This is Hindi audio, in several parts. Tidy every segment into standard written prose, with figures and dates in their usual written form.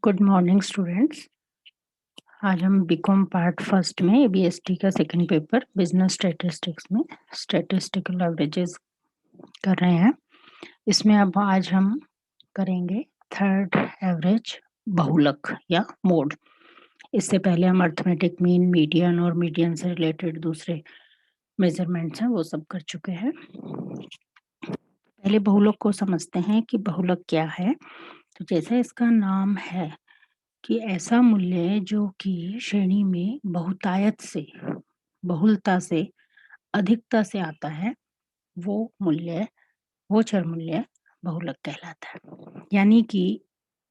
Good morning students. आज हम बीकॉम पार्ट फर्स्ट में एबीएसटी का सेकंड पेपर बिजनेस स्टैटिस्टिक्स में स्टैटिस्टिकल एवरेजेस कर रहे हैं। इसमें अब आज हम करेंगे थर्ड एवरेज बहुलक या मोड। इससे पहले हम अर्थमेटिक मीन, मीडियन और मीडियन से रिलेटेड दूसरे मेजरमेंट्स हैं वो सब कर चुके हैं। पहले बहुलक को समझते हैं कि बहुलक क्या है। तो जैसा इसका नाम है कि ऐसा मूल्य जो कि श्रेणी में बहुतायत से, बहुलता से, अधिकता से आता है, वो चर मूल्य बहुलक कहलाता है। यानी कि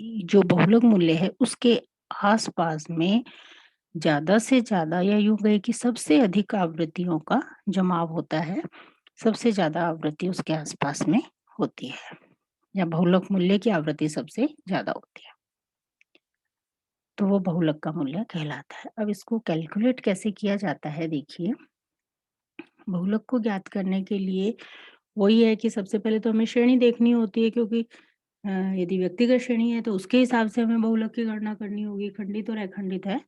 जो बहुलक मूल्य है उसके आसपास में ज्यादा से ज्यादा, या यूं कहे कि सबसे अधिक आवृत्तियों का जमाव होता है। सबसे ज्यादा आवृत्ति उसके आसपास में होती है, या बहुलक मूल्य की आवृत्ति सबसे ज्यादा होती है, तो वो बहुलक का मूल्य कहलाता है। अब इसको कैलकुलेट कैसे किया जाता है, देखिए। बहुलक को ज्ञात करने के लिए वही है कि सबसे पहले तो हमें श्रेणी देखनी होती है, क्योंकि यदि व्यक्तिगत श्रेणी है तो उसके हिसाब से हमें बहुलक की गणना करनी होगी। खंडित और अखंडित है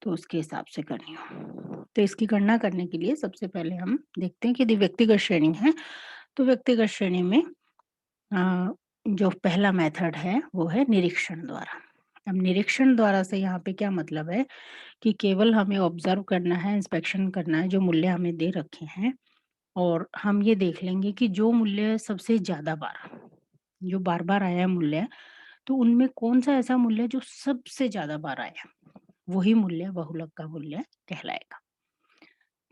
तो उसके हिसाब से करनी हो। तो इसकी गणना करने के लिए सबसे पहले हम देखते हैं कि यदि व्यक्तिगत श्रेणी है तो व्यक्तिगत श्रेणी में जो पहला मेथड है वो है निरीक्षण द्वारा। अब निरीक्षण द्वारा से यहाँ पे क्या मतलब है कि केवल हमें ऑब्जर्व करना है, इंस्पेक्शन करना है जो मूल्य हमें दे रखे हैं, और हम ये देख लेंगे कि जो मूल्य सबसे ज्यादा बार, जो बार बार आया है मूल्य, तो उनमें कौन सा ऐसा मूल्य जो सबसे ज्यादा बार आया, वही मूल्य बहुलक का मूल्य कहलाएगा।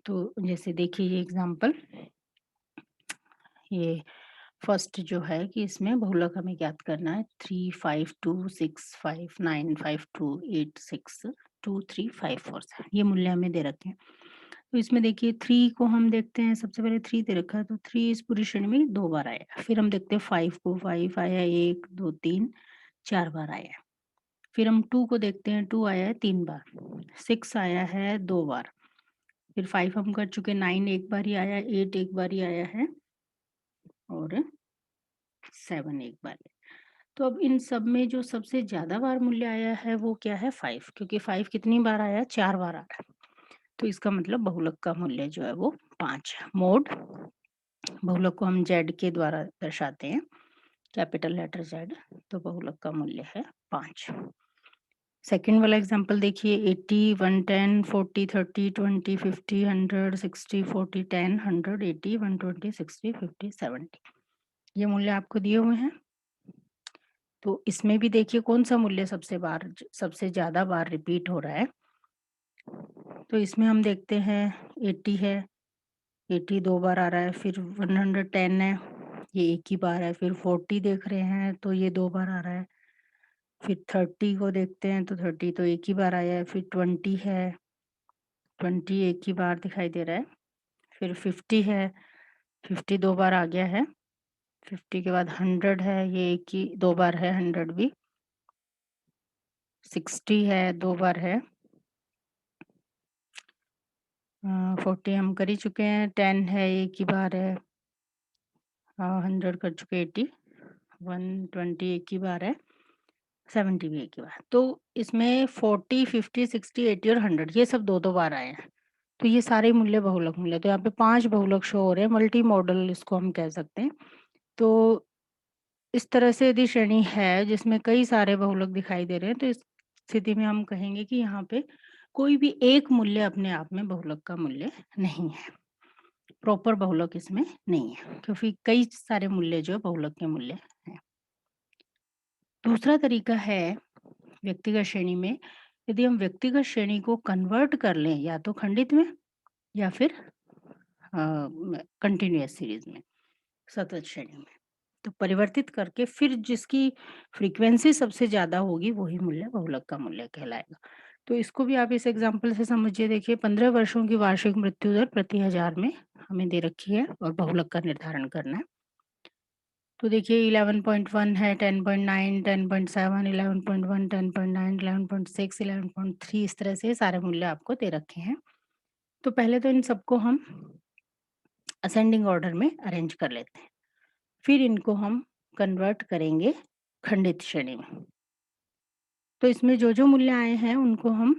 तो जैसे देखिए ये एग्जांपल, ये फर्स्ट जो है कि इसमें बहुलक हमें ज्ञात करना है 35265952862362354, ये मूल्य हमें दे रखे हैं। तो इसमें देखिए 3 को हम देखते हैं, सबसे पहले 3 दे रखा है तो 3 इस पूरी श्रेणी में 2 बार आया। फिर हम देखते हैं 5 को, 5 आया 1 2 3 4 बार आया। फिर हम 2 को देखते हैं, 2 आया है 3 बार। 6 आया है 2 बार। फिर 5 हम कर चुके, 9 एक बार ही आया, 8 एक बार ही आया है, और 7 एक बार। तो अब इन सब में जो सबसे ज्यादा बार मूल्य आया है वो क्या है, 5, क्योंकि 5 कितनी बार आया है, 4 बार आ रहा है। तो इसका मतलब बहुलक का मूल्य जो है वो 5 है। मोड, बहुलक को हम जेड के द्वारा दर्शाते हैं, कैपिटल लेटर जेड, तो बहुलक का मूल्य है 5। सेकेंड वाला एग्जांपल देखिए, 80 110 40 30 20 50 100 60 40 10 100 80 120 60 50 70, ये मूल्य आपको दिए हुए हैं। तो इसमें भी देखिए कौन सा मूल्य सबसे ज्यादा बार रिपीट हो रहा है। तो इसमें हम देखते हैं 80 है, 80 2 बार आ रहा है। फिर 110 है, ये एक ही बार है। फिर 40 देख रहे हैं तो ये 2 बार आ रहा है। फिर 30 को देखते हैं तो 30 तो एक ही बार आया है। फिर 20 है, 20 एक ही बार दिखाई दे रहा है। फिर 50 है, 50 2 बार आ गया है। 50 के बाद 100 है, ये एक ही 2 बार है 100 भी। 60 है, 2 बार है। 40 हम कर ही चुके हैं। 10 है, एक ही बार है। 100 कर चुके, 80, 120 एक ही बार है, 70 भी एक ही बार। तो इसमें 40 50 60 80 और 100 ये सब 2 2 बार आए हैं। तो ये सारे मूल्य बहुलक मूल्य, तो यहाँ पे 5 बहुलक शो हो रहे हैं। मल्टी मॉडल इसको हम कह सकते हैं। तो इस तरह से यदि श्रेणी है जिसमें कई सारे बहुलक दिखाई दे रहे हैं, तो इस स्थिति में हम कहेंगे कि यहाँ पे कोई भी एक मूल्य अपने आप में बहुलक का मूल्य नहीं है, प्रॉपर बहुलक इसमें नहीं है, क्योंकि कई सारे मूल्य जो है बहुलक के मूल्य हैं। दूसरा तरीका है व्यक्तिगत श्रेणी में, यदि हम व्यक्तिगत श्रेणी को कन्वर्ट कर लें या तो खंडित में या फिर कंटिन्यूअस सीरीज में, सतत श्रेणी में, तो परिवर्तित करके फिर जिसकी फ्रीक्वेंसी सबसे ज्यादा होगी वही मूल्य बहुलक का मूल्य कहलाएगा। तो इसको भी आप इस एग्जांपल से समझिए। देखिए 15 वर्षों की वार्षिक मृत्यु दर प्रति हजार में हमें दे रखी है और बहुलक का निर्धारण करना है। तो देखिए 11.1 है, 10.9, 10.7, 11.1, 10.9, 11.6, 11.3, इस तरह से सारे मूल्य आपको दे रखे हैं। तो पहले तो इन सबको हम असेंडिंग ऑर्डर में अरेंज कर लेते हैं, फिर इनको हम कन्वर्ट करेंगे खंडित श्रेणी में। तो इसमें जो-जो मूल्य आए हैं उनको हम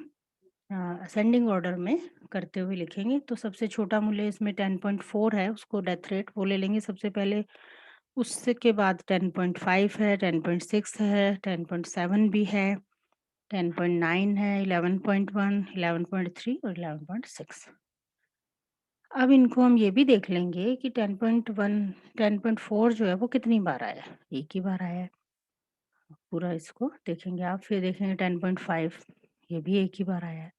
असेंडिंग ऑर्डर में करते हुए लिखेंगे। तो सबसे छोटा मूल्य इसमें 10.4 है, उसको डेथ रेट वो ले लेंगे सबसे पहले। उसके बाद 10.5 है, 10.6 है, 10.7 भी है, 10.9 है, 11.1, 11.3 और 11.6। अब इनको हम ये भी देख लेंगे कि 10.1 10.4 जो है वो कितनी बार आया है? एक ही बार आया है। पूरा इसको देखेंगे आप, फिर देखेंगे 10.5 ये भी एक ही बार आया है।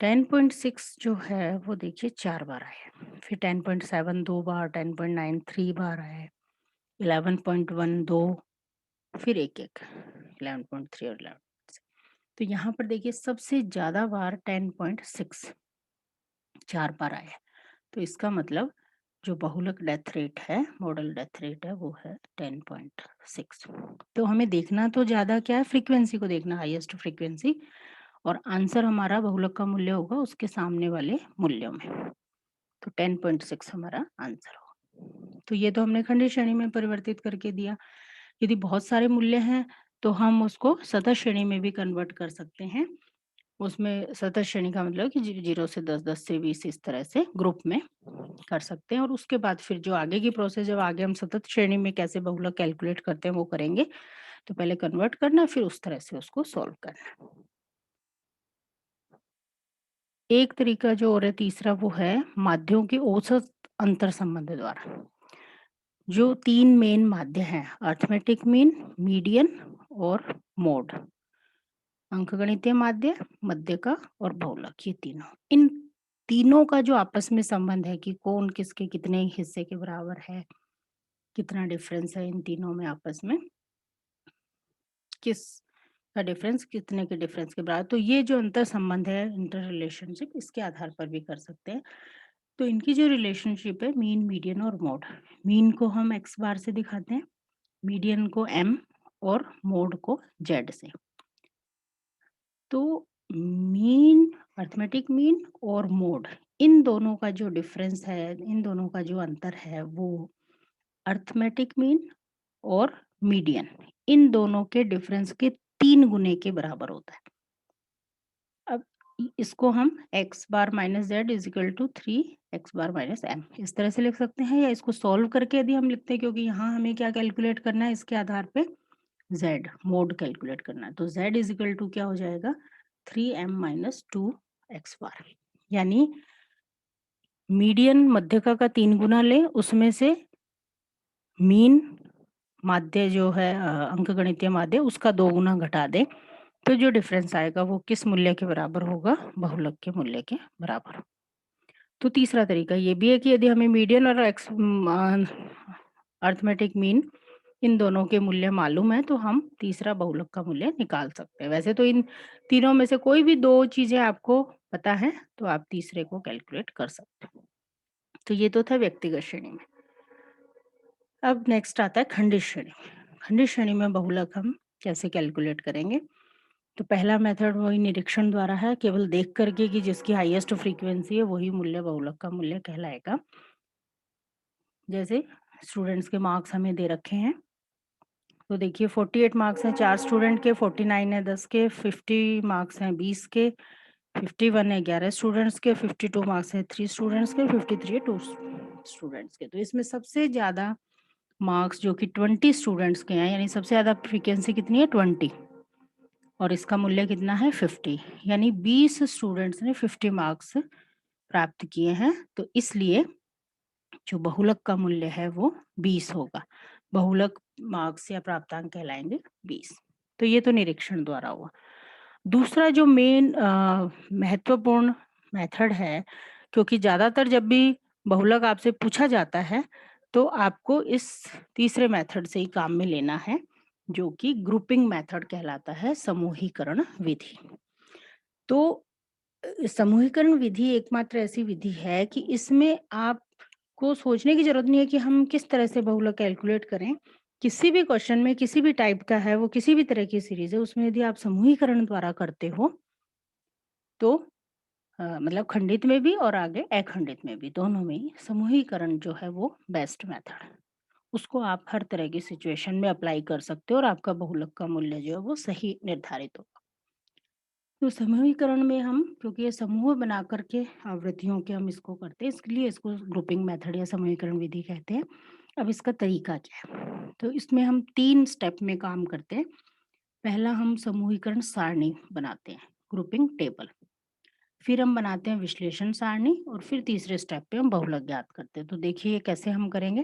10.6 जो है वो देखिए 4 बार आया है। फिर 10.7 2 बार, 10.9 3 बार आया है, 11.1 2, फिर 1-1 11.3 और 11। तो यहाँ पर देखिए सबसे ज़्यादा बार 10.6 4 बार आया है। तो इसका मतलब जो बहुलक डेथ रेट है, मॉडल डेथ रेट है वो है 10.6। तो हमें देखना तो ज़्यादा क्या है, फ्रीक्वेंसी को देखना, हाईएस्ट फ्रीक्वेंसी, और आंसर हमारा बहुलक का मूल्य होगा उसके सामने वाले मूल्यों में। तो 10.6 हमारा आंसर होगा। तो ये तो हमने खंडित श्रेणी में परिवर्तित करके दिया। यदि बहुत सारे मूल्य हैं तो हम उसको सतत श्रेणी में भी कन्वर्ट कर सकते हैं। उसमें सतत श्रेणी का मतलब कि 0 से 10, 10 से 20 इस तरह से ग्रुप में कर सकते हैं, और उसके बाद फिर जो आगे की प्रोसेस, जब आगे हम सतत श्रेणी में कैसे बहुलक कैलकुलेट करते हैं वो करेंगे। तो पहले कन्वर्ट करना, फिर उस तरह से उसको सॉल्व करना। एक तरीका जो और है तीसरा, वो है माध्यों के औसत अंतर संबंध द्वारा। जो 3 मेन माध्य हैं, अरिथमेटिक मीन, मीडियन और मोड, अंकगणितीय माध्य, मध्य का और बहुलक, ये तीनों। इन तीनों का जो आपस में संबंध है कि कौन किसके कितने हिस्से के बराबर है, कितना डिफरेंस है इन तीनों में आपस में, किस का डिफरेंस कितने के डिफरेंस के बराबर, तो ये जो अंतर संबंध है, इंटर रिलेशनशिप, इसके आधार पर भी कर सकते हैं। तो इनकी जो रिलेशनशिप है, मीन, मीडियन और मोड। मीन को हम एक्स बार से दिखाते हैं, मीडियन को एम और मोड को जेड से। तो मीन, अरिथमेटिक मीन और मोड, इन दोनों का जो डिफरेंस है, इन दोनों का जो अंतर है, वो अरिथमेटिक मीन और मीडियन, इन दोनों के डिफरेंस के 3 गुने के बराबर होता है। अब इसको हम X bar minus Z is equal to 3 X bar minus M इस तरह से लिख सकते हैं, या इसको सॉल्व करके यदि हम लिखते हैं, क्योंकि यहाँ हमें क्या कैलकुलेट करना है, इसके आधार पे z मोड कैलकुलेट करना है। तो z इज इक्वल टू क्या हो जाएगा, 3m माइनस 2 एक्स बार, यानी मीडियन मध्यका का 3 गुना ले, उसमें से मीन माध्य जो है अंकगणितीय माध्य, उसका 2 गुना घटा दे, तो जो डिफरेंस आएगा वो किस मूल्य के बराबर होगा, बहुलक के मूल्य के बराबर। तो तीसरा तरीका ये भी है कि यदि हमें मीडियन और अरिथमेटिक मीन, इन दोनों के मूल्य मालूम है, तो हम तीसरा बहुलक का मूल्य निकाल सकते हैं। वैसे तो इन तीनों में से कोई भी 2 चीजें आपको पता है तो आप तीसरे को कैलकुलेट कर सकते हो। तो ये तो था व्यक्तिगत श्रेणी में। अब नेक्स्ट आता है खंडित श्रेणी। खंडित श्रेणी में बहुलक हम कैसे कैलकुलेट करेंगे। तो पहला मेथड वही निरीक्षण द्वारा है, केवल देख करके कि जिसकी हाईएस्ट फ्रीक्वेंसी है वही मूल्य बहुलक का मूल्य कहलाएगा। जैसे स्टूडेंट्स के मार्क्स हमें दे रखे हैं, तो देखिए 48 मार्क्स हैं 4 स्टूडेंट के, 49 है 10 के, 50 मार्क्स हैं 20 के, 51 है 11 स्टूडेंट्स के, 52 मार्क्स है 3 स्टूडेंट्स के, 53 है 2 स्टूडेंट्स के। तो इसमें सबसे ज़्यादा मार्क्स जो कि 20 स्टूडेंट्स के हैं, यानी सबसे ज़्यादा फ्रीक्वेंसी कितनी है 20, और इसका मूल्य कितना है 50, यानी 20 स्टूडेंट्स ने 50 मार्क्स प्राप्त किए हैं। तो इसलिए जो बहुलक का मूल्य है वो 20 होगा। बहुलक मार्क्स या प्राप्तांक कहलाएंगे 20। तो ये तो निरीक्षण द्वारा हुआ। दूसरा जो मेन महत्वपूर्ण मेथड है, क्योंकि ज़्यादातर जब भी बहुलक आपसे पूछा जाता है तो आपको इस तीसरे मेथड से ही काम में लेना है, जो कि ग्रुपिंग मेथड कहलाता है, समूहीकरण विधि। तो समूहीकरण विधि एकमात्र ऐसी विधि है कि इसमें आपको सोचने की जरूरत नहीं है कि हम किस तरह से बहुलक कैलकुलेट करें। किसी भी क्वेश्चन में किसी भी टाइप का है, वो किसी भी तरह की सीरीज है, उसमें यदि आप समूहीकरण द्वारा करते हो तो मतलब खंडित में भी और आगे अखंडित में भी, दोनों में ही समूहीकरण जो है वो बेस्ट मेथड है। उसको आप हर तरह की सिचुएशन में अप्लाई कर सकते हो और आपका बहुलक का मूल्य जो है वो सही निर्धारित होगा। तो समूहीकरण में हम, क्योंकि ये समूह बना करके आवृत्तियों के हम इसको करते हैं, इसलिए इसको ग्रुपिंग मेथड या समूहीकरण विधि कहते हैं। अब इसका तरीका क्या है? तो इसमें हम 3 स्टेप में काम करते हैं। पहला हम समूहीकरण सारणी बनाते हैं, ग्रुपिंग टेबल। फिर हम बनाते हैं विश्लेषण सारणी और फिर तीसरे स्टेप पे हम बहुलक ज्ञात करते हैं। तो देखिए ये कैसे हम करेंगे।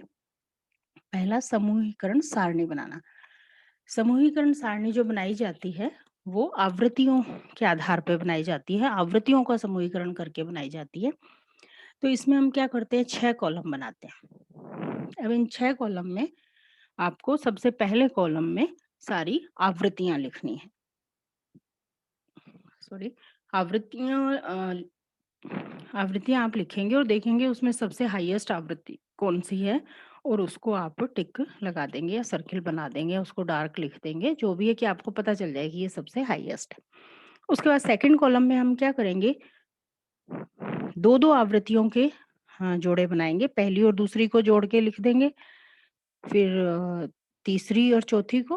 पहला समूहीकरण सारणी बनाना। समूहीकरण सारणी जो बनाई जाती है वो आवृत्तियों के आधार पर बनाई जाती है, आवृत्तियों का समूहीकरण करके बनाई जाती है। तो इसमें हम क्या करते हैं, 6 कॉलम बनाते हैं। अब इन 6 कॉलम में आपको सबसे पहले कॉलम में सारी आवृत्तियां लिखनी है। सॉरी, आवृत्तियां आवृत्तियां आप लिखेंगे और देखेंगे उसमें सबसे हाईएस्ट आवृत्ति कौन सी है और उसको आप टिक लगा देंगे या सर्किल बना देंगे, उसको डार्क लिख देंगे, जो भी है कि आपको पता चल जाएगी ये सबसे हाईएस्ट है। उसके बाद सेकंड कॉलम में हम क्या करेंगे, दो दो आवृत्तियों के जोड़े बनाएंगे, पहली और दूसरी को जोड़ के लिख देंगे, फिर तीसरी और चौथी को,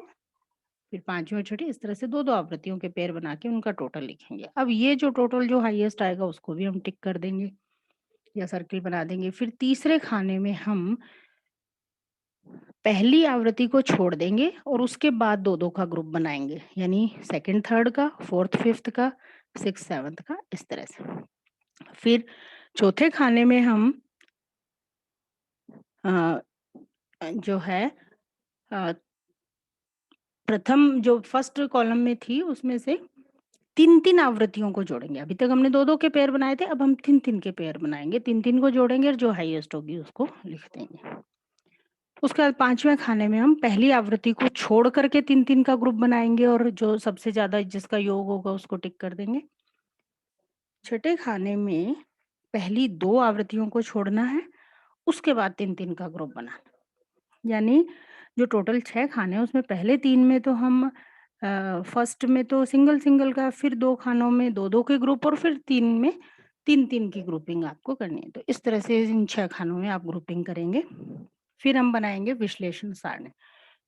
फिर पांचवी और छठी, इस तरह से दो दो आवृत्तियों के पेयर बना के उनका टोटल लिखेंगे। अब ये जो टोटल जो हाईएस्ट आएगा उसको भी हम टिक कर देंगे या सर्किल बना देंगे। फिर तीसरे खाने में हम पहली आवृत्ति को छोड़ देंगे और उसके बाद दो दो का ग्रुप बनाएंगे, यानी सेकंड थर्ड का, फोर्थ फिफ्थ का, सिक्स सेवन्थ का, इस तरह से। फिर चौथे खाने में हम अ, जो है अ, प्रथम जो फर्स्ट कॉलम में थी उसमें से तीन तीन आवृत्तियों को जोड़ेंगे। अभी तक हमने दो दो के पेयर बनाए थे, अब हम तीन तीन के पेयर बनाएंगे, तीन तीन को जोड़ेंगे और जो हाईएस्ट होगी उसको लिख देंगे। उसके बाद पांचवें खाने में हम पहली आवृत्ति को छोड़ करके तीन तीन का ग्रुप बनाएंगे और जो सबसे ज्यादा जिसका योग होगा उसको टिक कर देंगे। छठे खाने में पहली दो आवृत्तियों को छोड़ना है, उसके बाद तीन तीन का ग्रुप बनाना। यानी जो टोटल 6 खाने हैं उसमें पहले 3 में तो हम फर्स्ट में तो सिंगल-सिंगल का, फिर 2 खानों में 2-2 के ग्रुप और फिर 3 में 3-3 की ग्रुपिंग आपको करनी है। तो इस तरह से इन 6 खानों में आप ग्रुपिंग करेंगे। फिर हम बनाएँगे विश्लेषण सारणी।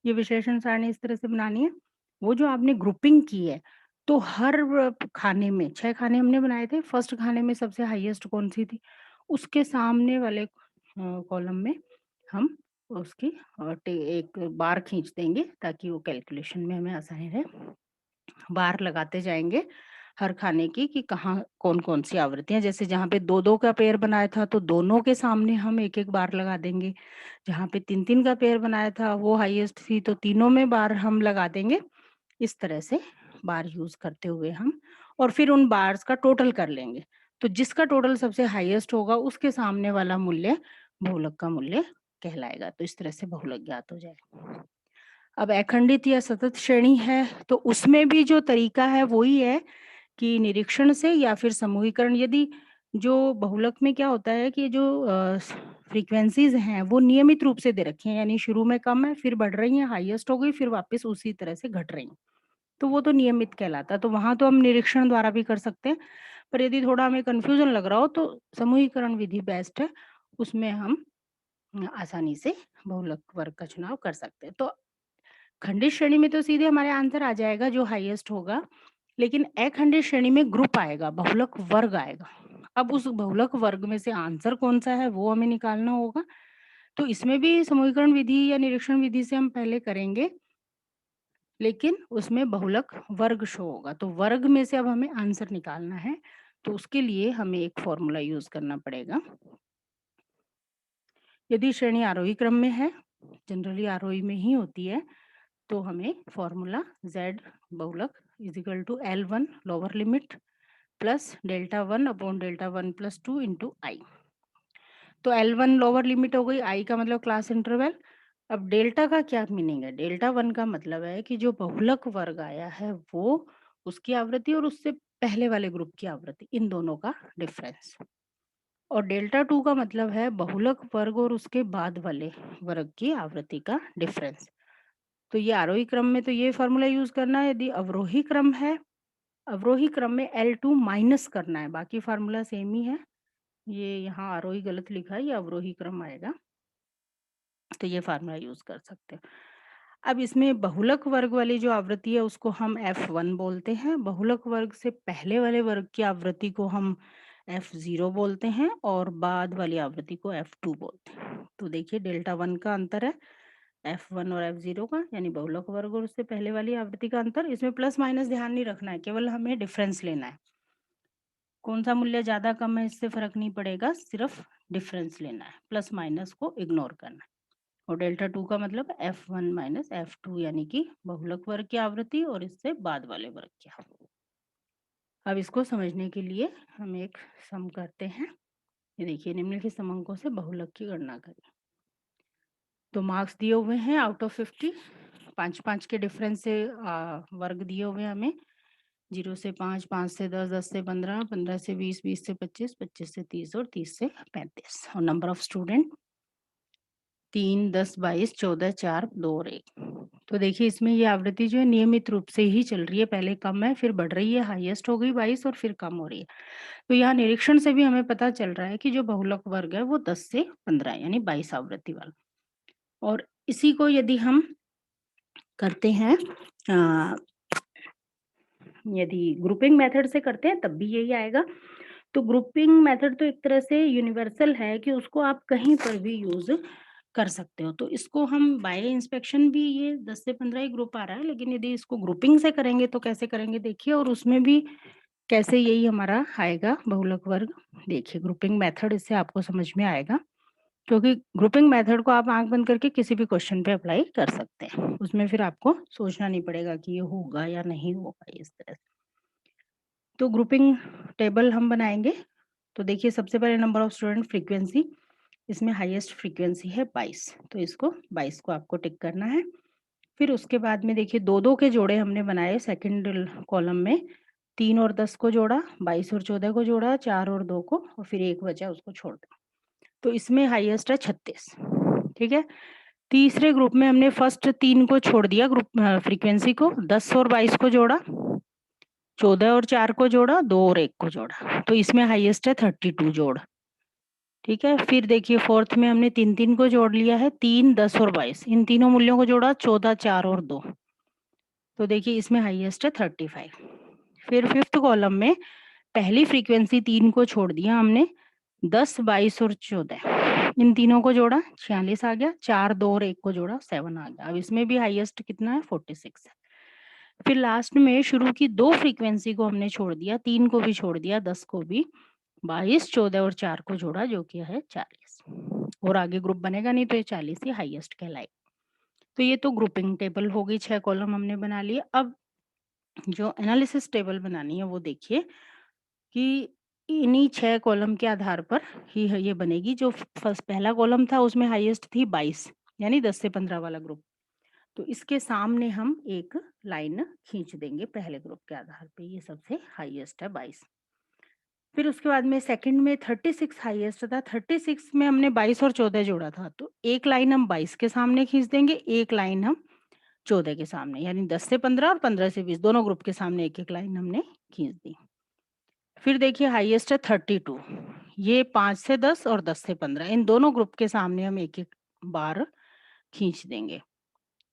ये विश्लेषण सारणी इस तरह से बनानी है, वो जो आपने ग्रुपिंग की है, तो हर खाने में 6 खाने हमने बनाए थे, फर्स्ट खाने में सबसे हाईएस्ट कौन-सी थी, उसके सामने वाले कॉलम में हम उसकी टे एक बार खींच देंगे ताकि वो कैलकुलेशन में हमें आसानी रहे। बार लगाते जाएँगे हर खाने की कि कहाँ कौन-कौन सी आवृत्तियाँ, जैसे जहाँ पे 2-2 का पेयर बनाया था तो दोनों के सामने हम 1-1 बार लगा देंगे। जहाँ पे 3-3 का पेयर बनाया था वो हाईएस्ट थी तो तीनों में बार हम लगा देंगे। इस तरह से बार यूज़ करते हुए हम और फिर उन बार्स का टोटल कर लेंगे। तो जिसका टोटल सबसे हाईएस्ट होगा उसके सामने वाला मूल्य बहुलक का मूल्य कहलाएगा। तो इस तरह से बहुलक ज्ञात हो जाएगा। अब अखंडित या सतत श्रेणी है तो उसमें भी जो तरीका है वही है कि निरीक्षण से या फिर समूहीकरण। यदि जो बहुलक में क्या होता है कि जो फ्रीक्वेंसीज़ हैं वो नियमित रूप से दे रखी हैं, यानी शुरू में कम है, फिर बढ़ रही हैं, हाईएस्ट हो गई, फिर वापस उसी तरह से घट रही हैं। तो वो तो नियमित कहलाता है, तो वहाँ तो हम निरीक्षण द्वारा भी कर सकते हैं। पर यदि थोड़ा हमें कन्फ्यूज़न लग रहा हो तो समूहीकरण विधि बेस्ट है, उसमें हम आसानी से बहुलक वर्ग का चुनाव कर सकते हैं। तो खंडित श्रेणी में तो सीधे हमारे आंसर आ जाएगा जो हाईएस्ट होगा, लेकिन अखंडित श्रेणी में ग्रुप आएगा, बहुलक वर्ग आएगा। अब उस बहुलक वर्ग में से आंसर कौन-सा है वो हमें निकालना होगा। तो इसमें भी समूहीकरण विधि या निरीक्षण विधि से हम पहले करेंगे, लेकिन उसमें बहुलक वर्ग शो होगा। तो वर्ग में से अब हमें आंसर निकालना है, तो उसके लिए हमें एक फ़ॉर्मूला यूज़ करना पड़ेगा। यदि श्रेणी आरोही क्रम में है, जनरली आरोही में ही होती है, तो हमें फ़ॉर्मूला Z बहुलक is equal to L1 lower limit plus delta 1 upon delta 1 plus 2 into i. तो L1 लोअर लिमिट हो गई, आई का मतलब क्लास इंटरवल। अब डेल्टा का क्या मीनिंग है? डेल्टा 1 का मतलब है कि जो बहुलक वर्ग आया है वो उसकी आवृत्ति और उससे पहले वाले ग्रुप की आवृत्ति, इन दोनों का डिफरेंस। और डेल्टा 2 का मतलब है बहुलक वर्ग और उसके बाद वाले वर्ग की आवृत्ति का डिफरेंस। तो ये आरोही क्रम में तो ये फ़ॉर्मूला यूज़ करना है, यदि अवरोही क्रम है, अवरोही क्रम में L2 माइनस करना है, बाकी फ़ॉर्मूला सेम ही है। ये यहाँ आरोही गलत लिखा है, ये अवरोही क्रम आएगा। तो ये फार्मूला यूज़ कर सकते हो। अब इसमें बहुलक वर्ग वाली जो आवृत्ति है उसको हम F1 बोलते हैं, बहुलक वर्ग से पहले वाले वर्ग की आवृत्ति को हम F0 बोलते हैं और बाद वाली आवृत्ति को F2 बोलते हैं। तो देखिए डेल्टा 1 का अंतर है F1 और F0 का, यानी बहुलक वर्ग और उससे पहले वाली आवृत्ति का अंतर। इसमें प्लस माइनस ध्यान नहीं रखना है, केवल हमें डिफरेंस लेना है। कौन सा मूल्य ज़्यादा कम है इससे फ़र्क नहीं पड़ेगा, सिर्फ डिफरेंस लेना है, प्लस माइनस को इग्नोर करना है। और डेल्टा 2 का मतलब F1 माइनस F2 यानी कि बहुलक वर्ग की आवृत्ति और इससे बाद वाले वर्ग की। अब इसको समझने के लिए हम एक सम करते हैं। ये देखिए निम्नलिखित समंकों से बहुलक की गणना करें। तो मार्क्स दिए हुए हैं आउट ऑफ 50, 5-5 के डिफरेंस से वर्ग दिए हुए हैं हमें। 0 से 5, 5 से 10, 10 से 15, 15 से 20, 20 से 25, 25 से 30 और 30 से 35। और नंबर ऑफ स्टूडेंट 3, 10, 22, 14, 4, 2 और 1। तो देखिए इसमें ये आवृत्ति जो है नियमित रूप से ही चल रही है, पहले कम है फिर बढ़ रही है, हाईएस्ट हो गई 22 और फिर कम हो रही है। तो यहाँ निरीक्षण से भी हमें पता चल रहा है कि जो बहुलक वर्ग है वो 10 से 15 है, यानी 22 आवृत्ति वाला। और इसी को यदि हम करते हैं यदि ग्रुपिंग मेथड से करते हैं तब भी यही आएगा। तो ग्रुपिंग मेथड तो एक तरह से यूनिवर्सल है कि उसको आप कहीं पर भी यूज़ कर सकते हो। तो इसको हम बाय इंस्पेक्शन भी ये 10 से 15 ही ग्रुप आ रहा है, लेकिन यदि इसको ग्रुपिंग से करेंगे तो कैसे करेंगे देखिए, और उसमें भी कैसे यही हमारा आएगा बहुलक वर्ग। देखिए ग्रुपिंग मेथड इससे आपको समझ में आएगा, क्योंकि ग्रुपिंग मेथड को आप आँख बंद करके किसी भी क्वेश्चन पे अप्लाई कर सकते हैं। उसमें फिर आपको सोचना नहीं पड़ेगा कि ये होगा या नहीं होगा इस तरह से। तो ग्रुपिंग टेबल हम बनाएँगे। तो देखिए सबसे पहले नंबर ऑफ स्टूडेंट फ्रीक्वेंसी, इसमें हाईएस्ट फ्रीक्वेंसी है 22, तो इसको 22 को आपको टिक करना है। फिर उसके बाद में देखिए 2-2 के जोड़े हमने बनाए सेकंड कॉलम में, 3 और 10 को जोड़ा, 22 और 14 को जोड़ा, 4 और 2 को और फिर 1 बचा उसको छोड़ दिया। तो इसमें हाईएस्ट है 36, ठीक है। तीसरे ग्रुप में हमने फर्स्ट 3 को छोड़ दिया ग्रुप फ्रीक्वेंसी को, 10 और 22 को जोड़ा, 14 और 4 को जोड़ा, 2 और 1 को जोड़ा, तो इसमें हाईएस्ट है 32 जोड़, ठीक है। फिर देखिए फोर्थ में हमने 3-3 को जोड़ लिया है, 3, 10 और 22, इन तीनों मूल्यों को जोड़ा, 14, 4 और 2, तो देखिए इसमें हाईएस्ट है 35। फिर फिफ्थ कॉलम में पहली फ्रीक्वेंसी 3 को छोड़ दिया हमने, 10, 22 और 14, इन तीनों को जोड़ा, 46 आ गया, 4, 2 और 1 को जोड़ा, 7 आ गया। अब इसमें भी हाईएस्ट कितना है 46 है। फिर लास्ट में शुरू की 2 फ्रीक्वेंसी को हमने छोड़ दिया, 3 को भी छोड़ दिया, 10 को भी, 22, 14 और 4 को जोड़ा जो कि है 40, और आगे ग्रुप बनेगा नहीं तो ये 40 ही हाईएस्ट कहलाएगा। तो ये तो ग्रुपिंग टेबल हो गई, 6 कॉलम हमने बना लिए। अब जो एनालिसिस टेबल बनानी है वो देखिए कि इन्हीं 6 कॉलम के आधार पर ही है ये बनेगी। जो फर्स्ट पहला कॉलम था उसमें हाईएस्ट थी 22, यानी 10 से 15 वाला ग्रुप। तो इसके सामने हम एक लाइन खींच देंगे पहले ग्रुप के आधार पे, ये सबसे हाईएस्ट है 22। फिर उसके बाद में सेकंड में 36 हाईएस्ट था, 36 में हमने 22 और 14 जोड़ा था, तो एक लाइन हम 22 के सामने खींच देंगे, एक लाइन हम 14 के सामने, यानी 10 से 15 और 15 से 20 दोनों ग्रुप के सामने एक-एक लाइन हमने खींच दी। फिर देखिए हाईएस्ट है 32, ये 5 से 10 और 10 से 15 इन दोनों ग्रुप के सामने हम एक-एक बार खींच देंगे,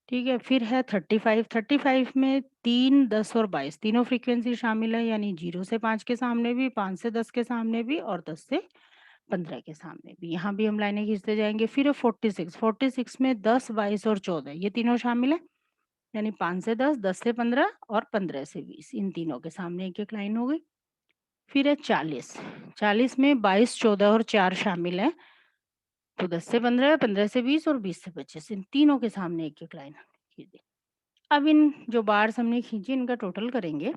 ठीक है। फिर है 35, 35 में 3, 10 और 22 तीनों फ्रीक्वेंसी शामिल है, यानी 0 से 5 के सामने भी, 5 से 10 के सामने भी और 10 से 15 के सामने भी, यहाँ भी हम लाइनें खींचते जाएंगे। फिर है 46, 46 में 10, 22 और 14 ये तीनों शामिल है, यानी 5 से 10, 10 से 15 और 15 से 20 इन तीनों के सामने एक-एक लाइन हो गई। फिर है 40, 40 में 22, 14 और 4 शामिल है, तो 10 से 15, 15 से 20 और 20 से 25 इन तीनों के सामने एक-एक लाइन खींच दी। अब इन जो बार्स हमने खींची इनका टोटल करेंगे,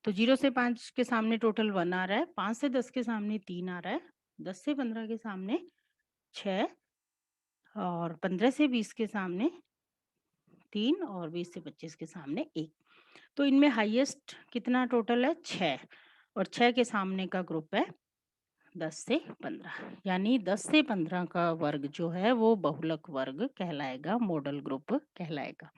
तो 0 से 5 के सामने टोटल 1 आ रहा है, 5 से 10 के सामने 3 आ रहा है, 10 से 15 के सामने 6 और 15 से 20 के सामने 3 और 20 से 25 के सामने 1। तो इनमें हाईएस्ट कितना टोटल है 6, और 6 के सामने का ग्रुप है 10 से 15, यानी 10 से 15 का वर्ग जो है वो बहुलक वर्ग कहलाएगा, मॉडल ग्रुप कहलाएगा।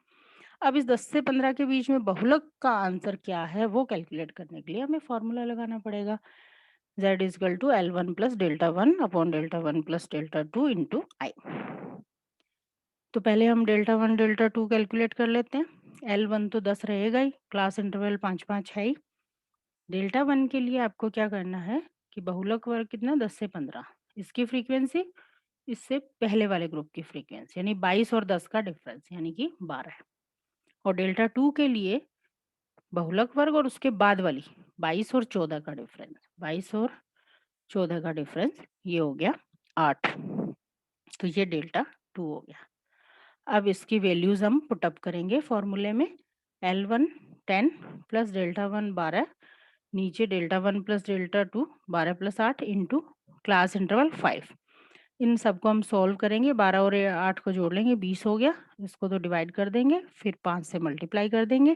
अब इस 10 से 15 के बीच में बहुलक का आंसर क्या है वो कैलकुलेट करने के लिए हमें फॉर्मूला लगाना पड़ेगा। Z is equal to L1 plus delta 1 upon delta 1 plus delta 2 into i. तो पहले हम डेल्टा 1 डेल्टा 2 कैलकुलेट कर लेते हैं। L1 तो 10 रहेगा ही, क्लास इंटरवल 5 5 है ही। डेल्टा 1 के लिए आपको क्या करना है कि बहुलक वर्ग कितना 10 से 15, इसकी फ्रीक्वेंसी इससे पहले वाले ग्रुप की फ्रीक्वेंसी यानी 22 और 10 का डिफरेंस यानी कि 12। और डेल्टा 2 के लिए बहुलक वर्ग और उसके बाद वाली 22 और 14 का डिफरेंस, 22 और 14 का डिफरेंस ये हो गया 8। तो ये डेल्टा 2 हो गया। अब इसकी वैल्यूज हम पुटअप करेंगे फॉर्मूले में। L1 10 प्लस डेल्टा 1 12, नीचे delta 1 plus delta 2 12 plus 8 into class interval 5। इन सबको हम सॉल्व करेंगे, 12 और 8 को जोड़ लेंगे 20 हो गया, इसको तो डिवाइड कर देंगे फिर 5 से मल्टीप्लाई कर देंगे,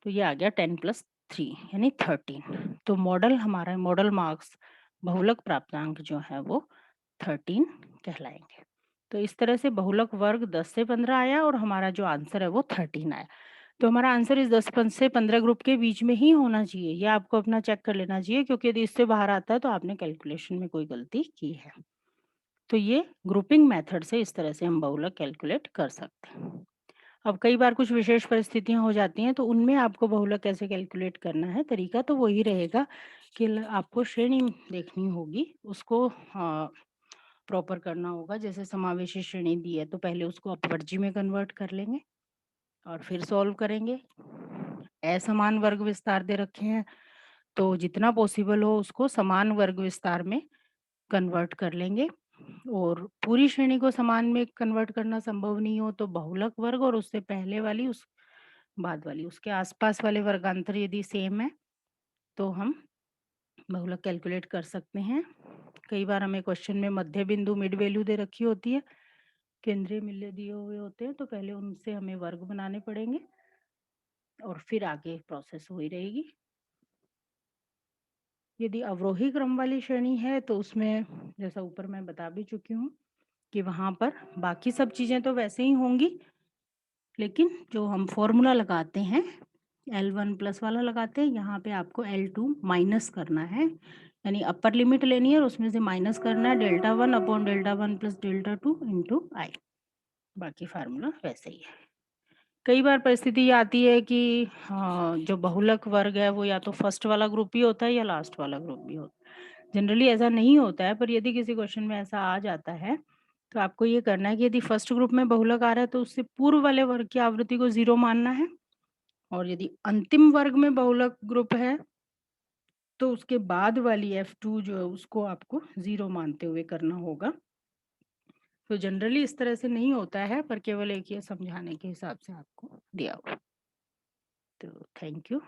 तो ये आ गया 10 प्लस 3 यानी 13। तो मॉडल हमारा मॉडल मार्क्स बहुलक प्राप्तांक जो है वो 13 कहलाएंगे। तो इस तरह से बहुलक वर्ग 10 से 15 आया और हमारा जो आंसर है वो 13 आया। तो हमारा आंसर इस 10 से 15 ग्रुप के बीच में ही होना चाहिए, ये आपको अपना चेक कर लेना चाहिए, क्योंकि यदि इससे बाहर आता है तो आपने कैलकुलेशन में कोई गलती की है। तो ये ग्रुपिंग मेथड से इस तरह से हम बहुलक कैलकुलेट कर सकते हैं। अब कई बार कुछ विशेष परिस्थितियां हो जाती हैं तो उनमें आपको बहुलक कैसे कैलकुलेट करना है, तरीका तो वही रहेगा कि आपको श्रेणी देखनी होगी, उसको प्रॉपर करना होगा। जैसे समावेशी श्रेणी दी है तो पहले उसको अपवर्जी में कन्वर्ट कर लेंगे और फिर सॉल्व करेंगे। असमान वर्ग विस्तार दे रखे हैं तो जितना पॉसिबल हो उसको समान वर्ग विस्तार में कन्वर्ट कर लेंगे, और पूरी श्रेणी को समान में कन्वर्ट करना संभव नहीं हो तो बहुलक वर्ग और उससे पहले वाली उस बाद वाली उसके आसपास वाले वर्गांतर यदि सेम है तो हम बहुलक कैलकुलेट कर सकते हैं। कई बार हमें क्वेश्चन में मध्य बिंदु मिड वैल्यू दे रखी होती है, केंद्रीय मूल्य दिए हुए होते हैं, तो पहले उनसे हमें वर्ग बनाने पड़ेंगे और फिर आगे प्रोसेस हुई रहेगी। यदि अवरोही क्रम वाली श्रेणी है तो उसमें जैसा ऊपर मैं बता भी चुकी हूँ कि वहाँ पर बाकी सब चीज़ें तो वैसे ही होंगी, लेकिन जो हम फॉर्मूला लगाते हैं L1 प्लस वाला लगाते हैं, यहाँ पे आपको L2 माइनस करना है, यानी अपर लिमिट लेनी है और उसमें से माइनस करना है delta 1 upon delta 1 plus delta 2 into i. बाकी फार्मूला वैसे ही है। कई बार परिस्थिति ये आती है कि हाँ, जो बहुलक वर्ग है वो या तो फर्स्ट वाला ग्रुप ही होता है या लास्ट वाला ग्रुप भी होता है। जनरली ऐसा नहीं होता है, पर यदि किसी क्वेश्चन में ऐसा आ जाता है तो आपको ये करना है कि यदि फर्स्ट ग्रुप में बहुलक आ रहा है तो उससे पूर्व वाले वर्ग की आवृत्ति को 0 मानना है, और यदि अंतिम वर्ग में बहुलक ग्रुप है तो उसके बाद वाली F2 जो है उसको आपको 0 मानते हुए करना होगा। तो जनरली इस तरह से नहीं होता है, पर केवल एक ये समझाने के हिसाब से आपको दिया हुआ। तो थैंक यू।